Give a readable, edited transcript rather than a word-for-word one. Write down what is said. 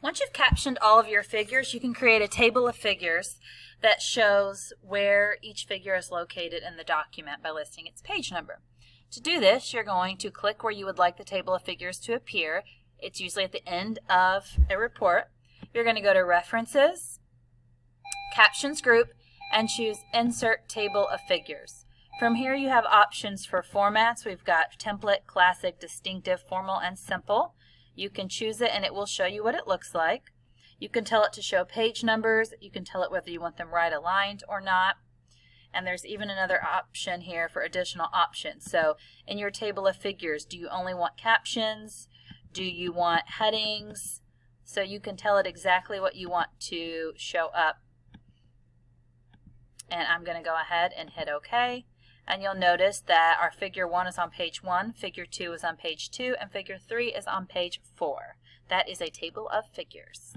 Once you've captioned all of your figures, you can create a table of figures that shows where each figure is located in the document by listing its page number. To do this, you're going to click where you would like the table of figures to appear. It's usually at the end of a report. You're going to go to References, Captions Group, and choose Insert Table of Figures. From here you have options for formats. We've got Template, Classic, Distinctive, Formal, and Simple. You can choose it and it will show you what it looks like. You can tell it to show page numbers. You can tell it whether you want them right aligned or not. And there's even another option here for additional options. So in your table of figures, do you only want captions? Do you want headings? So you can tell it exactly what you want to show up. And I'm going to go ahead and hit OK. And you'll notice that our figure 1 is on page 1, figure 2 is on page 2, and figure 3 is on page 4. That is a table of figures.